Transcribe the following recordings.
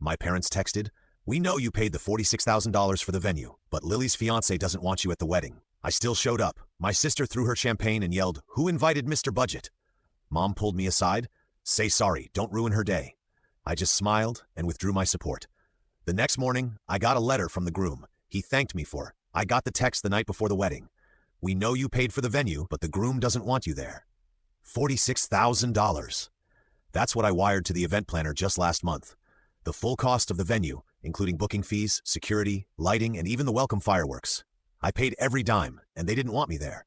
My parents texted, "We know you paid the $46,000 for the venue, but Lily's fiancé doesn't want you at the wedding." I still showed up. My sister threw her champagne and yelled, "Who invited Mr. Budget?" Mom pulled me aside. "Say sorry, don't ruin her day." I just smiled and withdrew my support. The next morning, I got a letter from the groom. He thanked me for it. I got the text the night before the wedding. "We know you paid for the venue, but the groom doesn't want you there." $46,000. That's what I wired to the event planner just last month. The full cost of the venue, including booking fees, security, lighting, and even the welcome fireworks. I paid every dime, and they didn't want me there.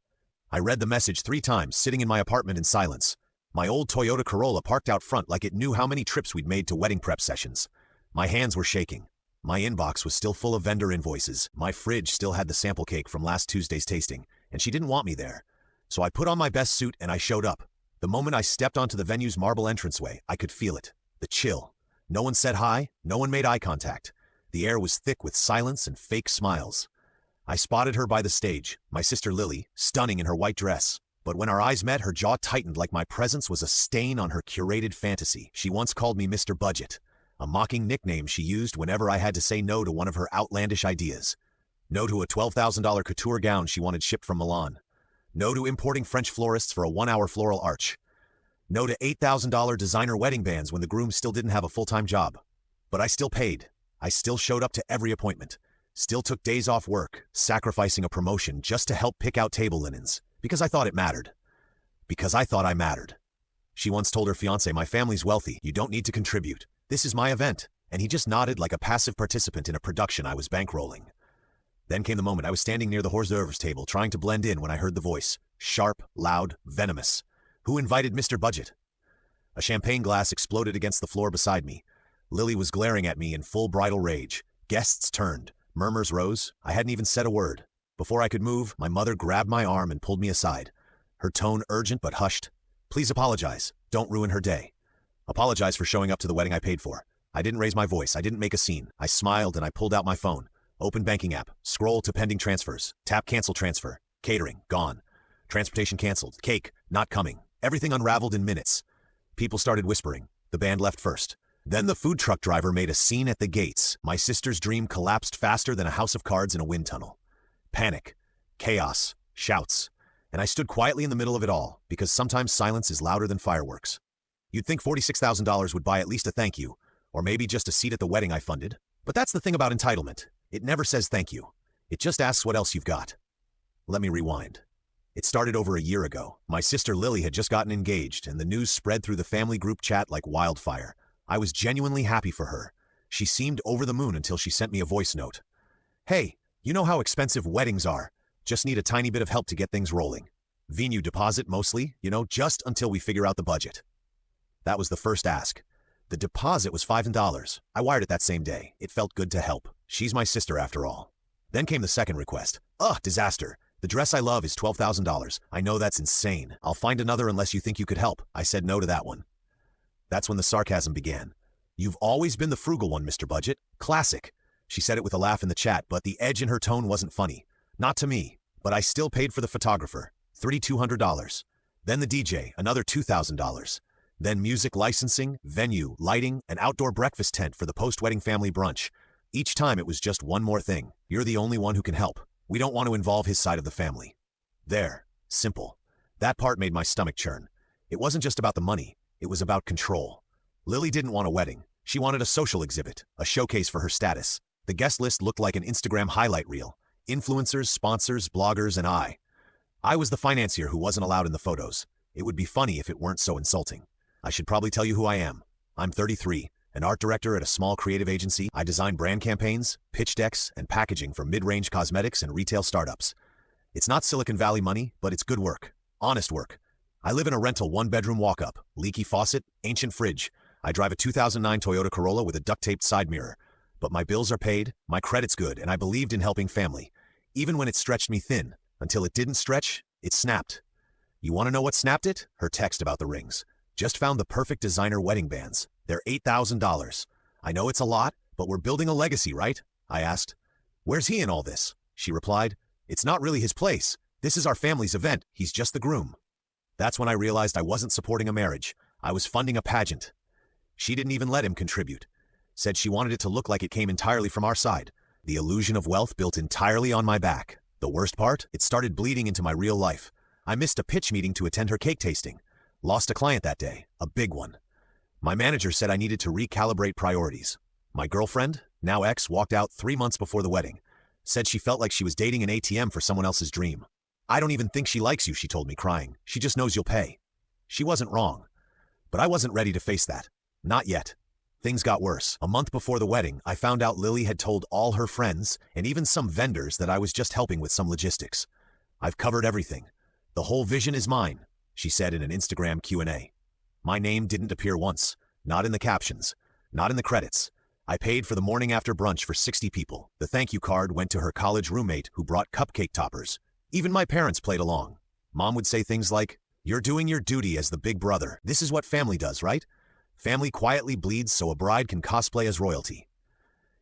I read the message 3 times, sitting in my apartment in silence. My old Toyota Corolla parked out front like it knew how many trips we'd made to wedding prep sessions. My hands were shaking. My inbox was still full of vendor invoices. My fridge still had the sample cake from last Tuesday's tasting, and she didn't want me there. So I put on my best suit and I showed up. The moment I stepped onto the venue's marble entranceway, I could feel it. The chill. No one said hi, no one made eye contact. The air was thick with silence and fake smiles. I spotted her by the stage, my sister Lily, stunning in her white dress. But when our eyes met, her jaw tightened like my presence was a stain on her curated fantasy. She once called me Mr. Budget, a mocking nickname she used whenever I had to say no to one of her outlandish ideas. No to a $12,000 couture gown she wanted shipped from Milan. No to importing French florists for a 1-hour floral arch. No to $8,000 designer wedding bands when the groom still didn't have a full-time job. But I still paid. I still showed up to every appointment. Still took days off work, sacrificing a promotion just to help pick out table linens. Because I thought it mattered. Because I thought I mattered. She once told her fiancé, "My family's wealthy. You don't need to contribute. This is my event." And he just nodded like a passive participant in a production I was bankrolling. Then came the moment I was standing near the hors d'oeuvres table trying to blend in when I heard the voice. Sharp, loud, venomous. "Who invited Mr. Budget?" A champagne glass exploded against the floor beside me. Lily was glaring at me in full bridal rage. Guests turned. Murmurs rose. I hadn't even said a word. Before I could move, my mother grabbed my arm and pulled me aside. Her tone urgent but hushed. "Please apologize. Don't ruin her day. Apologize for showing up to the wedding I paid for." I didn't raise my voice. I didn't make a scene. I smiled and I pulled out my phone. Open banking app. Scroll to pending transfers. Tap cancel transfer. Catering. Gone. Transportation canceled. Cake. Not coming. Everything unraveled in minutes. People started whispering. The band left first. Then the food truck driver made a scene at the gates. My sister's dream collapsed faster than a house of cards in a wind tunnel. Panic. Chaos. Shouts. And I stood quietly in the middle of it all, because sometimes silence is louder than fireworks. You'd think $46,000 would buy at least a thank you, or maybe just a seat at the wedding I funded. But that's the thing about entitlement. It never says thank you. It just asks what else you've got. Let me rewind. It started over a year ago. My sister Lily had just gotten engaged, and the news spread through the family group chat like wildfire. I was genuinely happy for her. She seemed over the moon until she sent me a voice note. "Hey, you know how expensive weddings are. Just need a tiny bit of help to get things rolling. Venue deposit mostly, just until we figure out the budget." That was the first ask. The deposit was $5. I wired it that same day. It felt good to help. She's my sister after all. Then came the second request. Ugh, disaster. The dress I love is $12,000. I know that's insane. I'll find another unless you think you could help. I said no to that one. That's when the sarcasm began. "You've always been the frugal one, Mr. Budget. Classic." She said it with a laugh in the chat, but the edge in her tone wasn't funny. Not to me, but I still paid for the photographer, $3,200. Then the DJ, another $2,000. Then music licensing, venue, lighting, an outdoor breakfast tent for the post-wedding family brunch. Each time it was just one more thing. You're the only one who can help. We don't want to involve his side of the family. There. Simple. That part made my stomach churn. It wasn't just about the money. It was about control. Lily didn't want a wedding. She wanted a social exhibit, a showcase for her status. The guest list looked like an Instagram highlight reel. Influencers, sponsors, bloggers, and I. I was the financier who wasn't allowed in the photos. It would be funny if it weren't so insulting. I should probably tell you who I am. I'm 33, an art director at a small creative agency. I design brand campaigns, pitch decks, and packaging for mid-range cosmetics and retail startups. It's not Silicon Valley money, but it's good work. Honest work. I live in a rental 1-bedroom walk-up, leaky faucet, ancient fridge. I drive a 2009 Toyota Corolla with a duct-taped side mirror. But my bills are paid, my credit's good, and I believed in helping family. Even when it stretched me thin. Until it didn't stretch, it snapped. You want to know what snapped it? Her text about the rings. Just found the perfect designer wedding bands. They're $8,000. I know it's a lot, but we're building a legacy, right? I asked. Where's he in all this? She replied. It's not really his place. This is our family's event. He's just the groom. That's when I realized I wasn't supporting a marriage. I was funding a pageant. She didn't even let him contribute. Said she wanted it to look like it came entirely from our side. The illusion of wealth built entirely on my back. The worst part? It started bleeding into my real life. I missed a pitch meeting to attend her cake tasting. Lost a client that day, a big one. My manager said I needed to recalibrate priorities. My girlfriend, now ex, walked out 3 months before the wedding. Said she felt like she was dating an ATM for someone else's dream. I don't even think she likes you, she told me, crying. She just knows you'll pay. She wasn't wrong. But I wasn't ready to face that. Not yet. Things got worse. A month before the wedding, I found out Lily had told all her friends, and even some vendors, that I was just helping with some logistics. I've covered everything. The whole vision is mine, she said in an Instagram Q&A. My name didn't appear once. Not in the captions. Not in the credits. I paid for the morning after brunch for 60 people. The thank you card went to her college roommate who brought cupcake toppers. Even my parents played along. Mom would say things like, "You're doing your duty as the big brother. This is what family does, right? Family quietly bleeds so a bride can cosplay as royalty."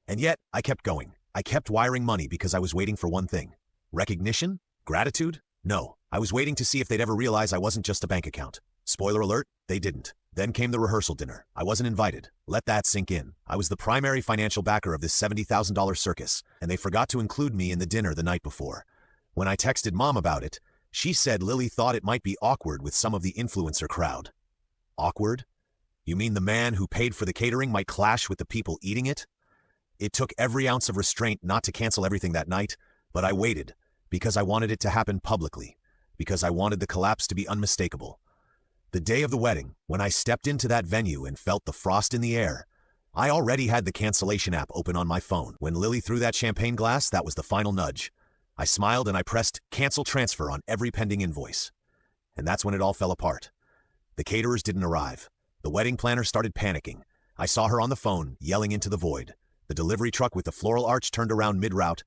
And yet, I kept going. I kept wiring money because I was waiting for one thing. Recognition? Gratitude? No. I was waiting to see if they'd ever realize I wasn't just a bank account. Spoiler alert, they didn't. Then came the rehearsal dinner. I wasn't invited. Let that sink in. I was the primary financial backer of this $70,000 circus, and they forgot to include me in the dinner the night before. When I texted Mom about it, she said Lily thought it might be awkward with some of the influencer crowd. Awkward? You mean the man who paid for the catering might clash with the people eating it? It took every ounce of restraint not to cancel everything that night, but I waited, because I wanted it to happen publicly, because I wanted the collapse to be unmistakable. The day of the wedding, when I stepped into that venue and felt the frost in the air, I already had the cancellation app open on my phone. When Lily threw that champagne glass, that was the final nudge. I smiled and I pressed cancel transfer on every pending invoice. And that's when it all fell apart. The caterers didn't arrive. The wedding planner started panicking. I saw her on the phone, yelling into the void. The delivery truck with the floral arch turned around mid-route.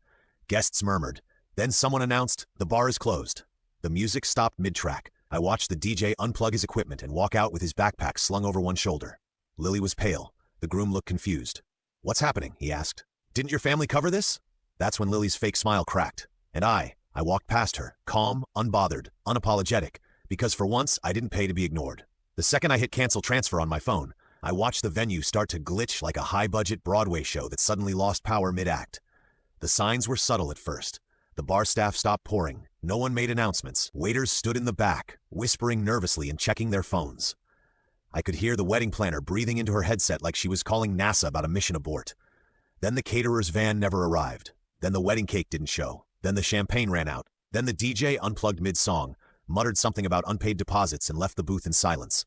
Guests murmured. Then someone announced, "The bar is closed." The music stopped mid-track. I watched the DJ unplug his equipment and walk out with his backpack slung over one shoulder. Lily was pale. The groom looked confused. "What's happening?" he asked. "Didn't your family cover this?" That's when Lily's fake smile cracked. And I walked past her, calm, unbothered, unapologetic, because for once I didn't pay to be ignored. The second I hit cancel transfer on my phone, I watched the venue start to glitch like a high-budget Broadway show that suddenly lost power mid-act. The signs were subtle at first. The bar staff stopped pouring. No one made announcements. Waiters stood in the back, whispering nervously and checking their phones. I could hear the wedding planner breathing into her headset like she was calling NASA about a mission abort. Then the caterer's van never arrived. Then the wedding cake didn't show. Then the champagne ran out. Then the DJ unplugged mid-song, muttered something about unpaid deposits and left the booth in silence.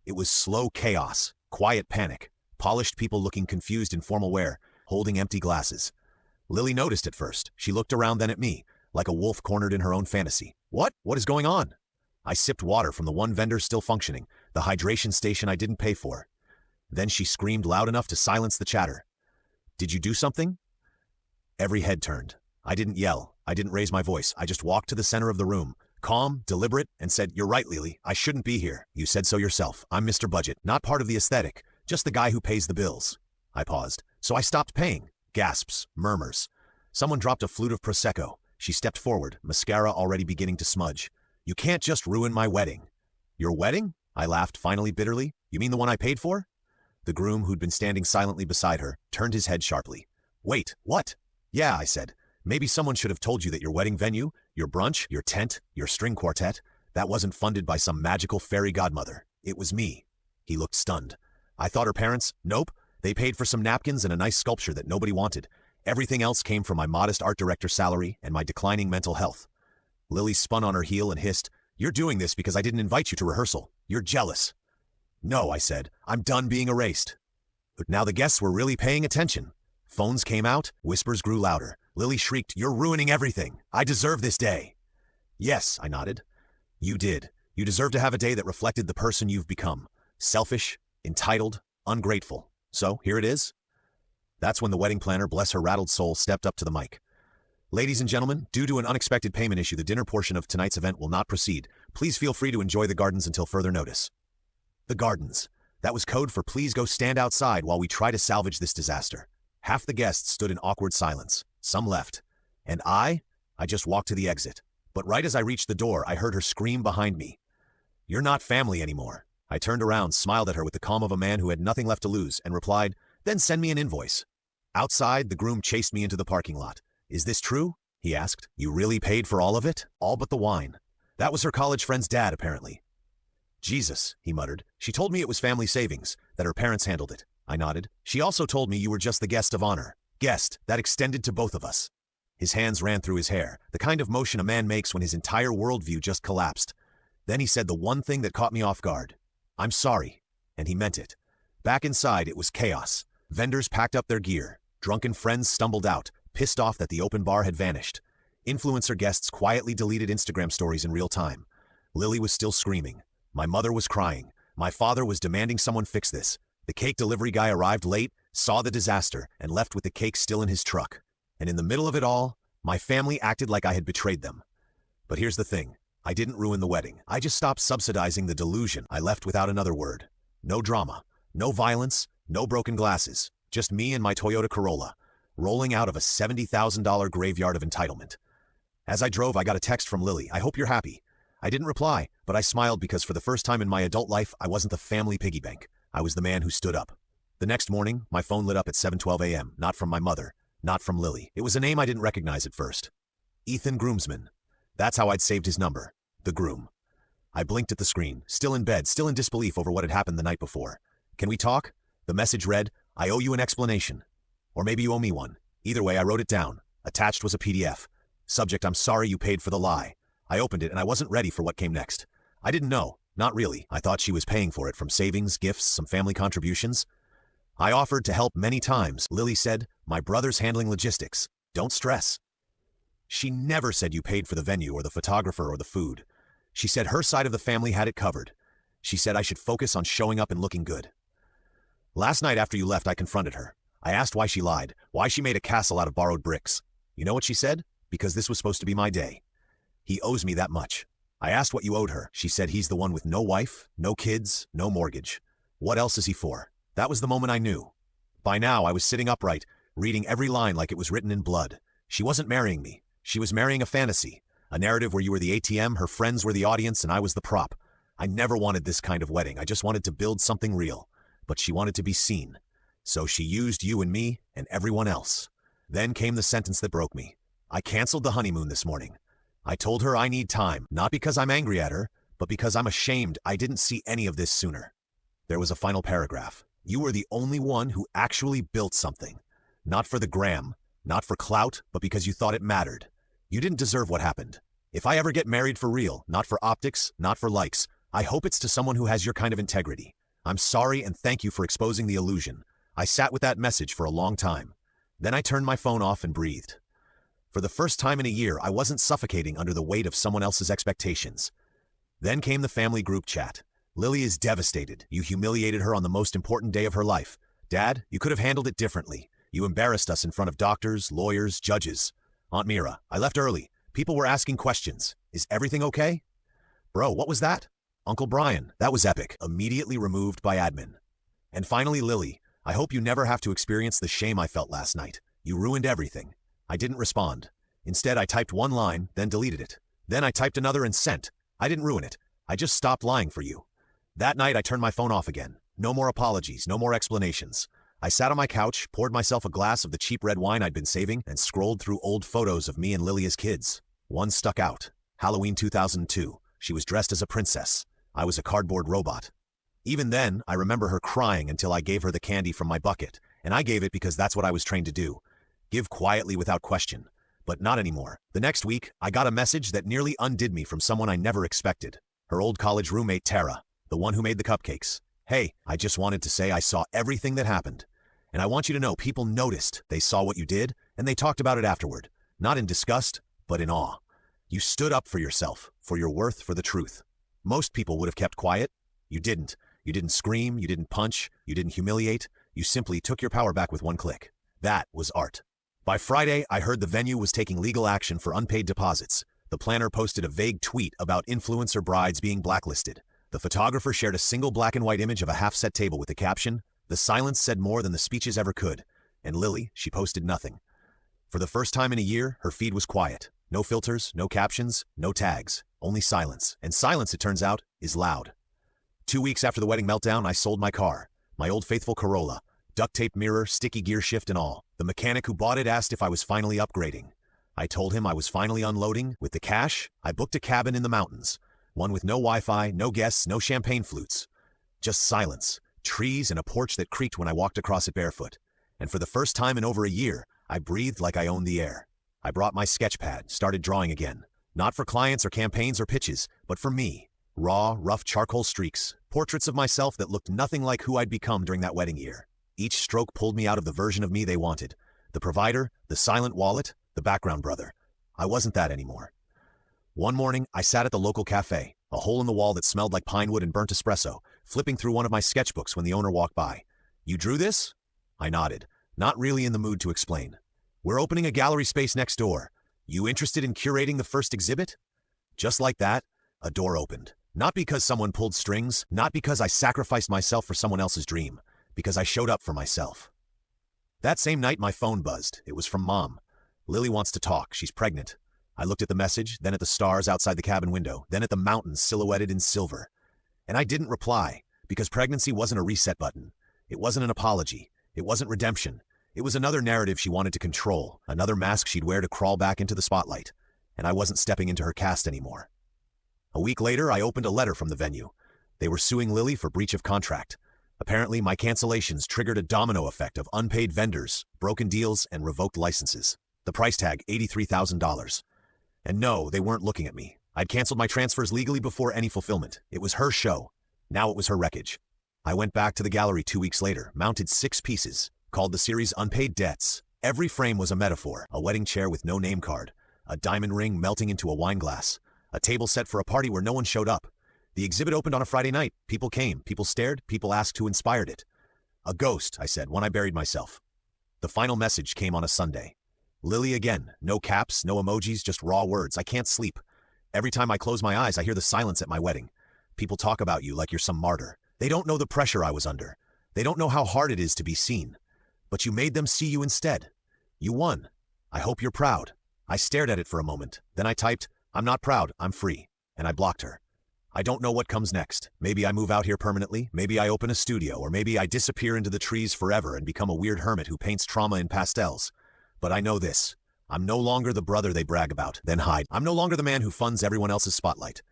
It was slow chaos, quiet panic, polished people looking confused in formal wear, holding empty glasses. Lily noticed at first. She looked around, then at me, like a wolf cornered in her own fantasy. What is going on?" I sipped water from the one vendor still functioning, the hydration station I didn't pay for. Then she screamed loud enough to silence the chatter. "Did you do something?" Every head turned. I didn't yell. I didn't raise my voice. I just walked to the center of the room, calm, deliberate, and said, "You're right, Lily. I shouldn't be here. You said so yourself. I'm Mr. Budget, not part of the aesthetic, just the guy who pays the bills." I paused. "So I stopped paying." Gasps, murmurs. Someone dropped a flute of Prosecco. She stepped forward, mascara already beginning to smudge. "You can't just ruin my wedding." "Your wedding?" I laughed, finally bitterly. "You mean the one I paid for?" The groom, who'd been standing silently beside her, turned his head sharply. "Wait, what?" "Yeah," I said. "Maybe someone should have told you that your wedding venue, your brunch, your tent, your string quartet, that wasn't funded by some magical fairy godmother. It was me." He looked stunned. "I thought her parents—" "Nope. They paid for some napkins and a nice sculpture that nobody wanted. Everything else came from my modest art director salary and my declining mental health." Lily spun on her heel and hissed, "You're doing this because I didn't invite you to rehearsal. You're jealous." "No," I said. "I'm done being erased." But now the guests were really paying attention. Phones came out, whispers grew louder. Lily shrieked, "You're ruining everything. I deserve this day." "Yes," I nodded. "You did. You deserve to have a day that reflected the person you've become. Selfish, entitled, ungrateful. So, here it is." That's when the wedding planner, bless her rattled soul, stepped up to the mic. "Ladies and gentlemen, due to an unexpected payment issue, the dinner portion of tonight's event will not proceed. Please feel free to enjoy the gardens until further notice." The gardens. That was code for please go stand outside while we try to salvage this disaster. Half the guests stood in awkward silence. Some left. And I just walked to the exit. But right as I reached the door, I heard her scream behind me. "You're not family anymore." I turned around, smiled at her with the calm of a man who had nothing left to lose, and replied, Then send me an invoice. Outside, the groom chased me into the parking lot. Is this true? He asked. You really paid for all of it? All but the wine. That was her college friend's dad, apparently. Jesus, he muttered. She told me it was family savings, that her parents handled it. I nodded. She also told me you were just the guest of honor. Guest, that extended to both of us. His hands ran through his hair, the kind of motion a man makes when his entire worldview just collapsed. Then he said the one thing that caught me off guard. I'm sorry. And he meant it. Back inside, it was chaos. Vendors packed up their gear. Drunken friends stumbled out, pissed off that the open bar had vanished. Influencer guests quietly deleted Instagram stories in real time. Lily was still screaming. My mother was crying. My father was demanding someone fix this. The cake delivery guy arrived late, saw the disaster, and left with the cake still in his truck. And in the middle of it all, my family acted like I had betrayed them. But here's the thing. I didn't ruin the wedding. I just stopped subsidizing the delusion. I left without another word. No drama. No violence. No broken glasses. Just me and my Toyota Corolla, rolling out of a $70,000 graveyard of entitlement. As I drove, I got a text from Lily. I hope you're happy. I didn't reply, but I smiled because for the first time in my adult life, I wasn't the family piggy bank. I was the man who stood up. The next morning, my phone lit up at 7:12 a.m., not from my mother, not from Lily. It was a name I didn't recognize at first. Ethan Groomsman. That's how I'd saved his number. The groom. I blinked at the screen, still in bed, still in disbelief over what had happened the night before. Can we talk? The message read, I owe you an explanation. Or maybe you owe me one. Either way, I wrote it down. Attached was a PDF. Subject, I'm sorry you paid for the lie. I opened it and I wasn't ready for what came next. I didn't know. Not really. I thought she was paying for it from savings, gifts, some family contributions. I offered to help many times. Lily said, my brother's handling logistics. Don't stress. She never said you paid for the venue or the photographer or the food. She said her side of the family had it covered. She said I should focus on showing up and looking good. Last night after you left, I confronted her. I asked why she lied, why she made a castle out of borrowed bricks. You know what she said? Because this was supposed to be my day. He owes me that much. I asked what you owed her. She said he's the one with no wife, no kids, no mortgage. What else is he for? That was the moment I knew. By now, I was sitting upright, reading every line like it was written in blood. She wasn't marrying me. She was marrying a fantasy, a narrative where you were the ATM, her friends were the audience, and I was the prop. I never wanted this kind of wedding. I just wanted to build something real. But she wanted to be seen. So she used you and me and everyone else. Then came the sentence that broke me. I canceled the honeymoon this morning. I told her I need time, not because I'm angry at her, but because I'm ashamed I didn't see any of this sooner. There was a final paragraph. You were the only one who actually built something. Not for the gram, not for clout, but because you thought it mattered. You didn't deserve what happened. If I ever get married for real, not for optics, not for likes, I hope it's to someone who has your kind of integrity. I'm sorry and thank you for exposing the illusion. I sat with that message for a long time. Then I turned my phone off and breathed. For the first time in a year, I wasn't suffocating under the weight of someone else's expectations. Then came the family group chat. Lily is devastated. You humiliated her on the most important day of her life. Dad, you could have handled it differently. You embarrassed us in front of doctors, lawyers, judges. Aunt Mira, I left early. People were asking questions. Is everything okay? Bro, what was that? Uncle Brian, that was epic. Immediately removed by admin. And finally, Lily, I hope you never have to experience the shame I felt last night. You ruined everything. I didn't respond. Instead, I typed one line, then deleted it. Then I typed another and sent. I didn't ruin it. I just stopped lying for you. That night, I turned my phone off again. No more apologies, no more explanations. I sat on my couch, poured myself a glass of the cheap red wine I'd been saving, and scrolled through old photos of me and Lily as kids. One stuck out. Halloween 2002. She was dressed as a princess. I was a cardboard robot. Even then, I remember her crying until I gave her the candy from my bucket, and I gave it because that's what I was trained to do. Give quietly without question. But not anymore. The next week, I got a message that nearly undid me from someone I never expected. Her old college roommate, Tara, the one who made the cupcakes. Hey, I just wanted to say I saw everything that happened. And I want you to know people noticed. They saw what you did, and they talked about it afterward. Not in disgust, but in awe. You stood up for yourself, for your worth, for the truth. Most people would have kept quiet. You didn't. You didn't scream, you didn't punch, you didn't humiliate. You simply took your power back with one click. That was art. By Friday, I heard the venue was taking legal action for unpaid deposits. The planner posted a vague tweet about influencer brides being blacklisted. The photographer shared a single black and white image of a half-set table with the caption, "The silence said more than the speeches ever could." And Lily, she posted nothing. For the first time in a year, her feed was quiet. No filters, no captions, no tags, only silence. And silence, it turns out, is loud. 2 weeks after the wedding meltdown, I sold my car, my old faithful Corolla, Duct tape mirror, sticky gear shift and all. The mechanic who bought it asked if I was finally upgrading. I told him I was finally unloading. With the cash, I booked a cabin in the mountains. One with no Wi-Fi, no guests, no champagne flutes. Just silence, trees, and a porch that creaked when I walked across it barefoot. And for the first time in over a year, I breathed like I owned the air. I brought my sketch pad, started drawing again. Not for clients or campaigns or pitches, but for me. Raw, rough charcoal streaks, portraits of myself that looked nothing like who I'd become during that wedding year. Each stroke pulled me out of the version of me they wanted. The provider, the silent wallet, the background brother. I wasn't that anymore. One morning, I sat at the local cafe, a hole in the wall that smelled like pine wood and burnt espresso, flipping through one of my sketchbooks when the owner walked by. "You drew this?" I nodded, not really in the mood to explain. "We're opening a gallery space next door. You interested in curating the first exhibit?" Just like that, a door opened. Not because someone pulled strings, not because I sacrificed myself for someone else's dream, because I showed up for myself. That same night, my phone buzzed. It was from Mom. "Lily wants to talk. She's pregnant." I looked at the message, then at the stars outside the cabin window, then at the mountains silhouetted in silver. And I didn't reply, because pregnancy wasn't a reset button. It wasn't an apology. It wasn't redemption. It was another narrative she wanted to control, another mask she'd wear to crawl back into the spotlight. And I wasn't stepping into her cast anymore. A week later, I opened a letter from the venue. They were suing Lily for breach of contract. Apparently, my cancellations triggered a domino effect of unpaid vendors, broken deals, and revoked licenses. The price tag, $83,000. And no, they weren't looking at me. I'd canceled my transfers legally before any fulfillment. It was her show. Now it was her wreckage. I went back to the gallery 2 weeks later, mounted 6 pieces, called the series Unpaid Debts. Every frame was a metaphor: a wedding chair with no name card, a diamond ring melting into a wine glass, a table set for a party where no one showed up. The exhibit opened on a Friday night. People came, people stared, people asked who inspired it. "A ghost," I said, when I buried myself. The final message came on a Sunday. "Lily again. No caps, no emojis, just raw words. I can't sleep. Every time I close my eyes, I hear the silence at my wedding. People talk about you like you're some martyr. They don't know the pressure I was under. They don't know how hard it is to be seen. But you made them see you instead. You won. I hope you're proud." I stared at it for a moment. Then I typed, "I'm not proud, I'm free." And I blocked her. I don't know what comes next. Maybe I move out here permanently. Maybe I open a studio. Or maybe I disappear into the trees forever and become a weird hermit who paints trauma in pastels. But I know this. I'm no longer the brother they brag about, then hide. I'm no longer the man who funds everyone else's spotlight.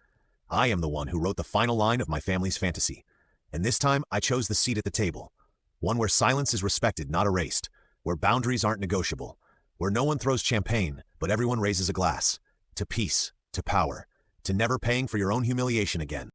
I am the one who wrote the final line of my family's fantasy. And this time, I chose the seat at the table. One where silence is respected, not erased. Where boundaries aren't negotiable. Where no one throws champagne, but everyone raises a glass. To peace, to power, to never paying for your own humiliation again.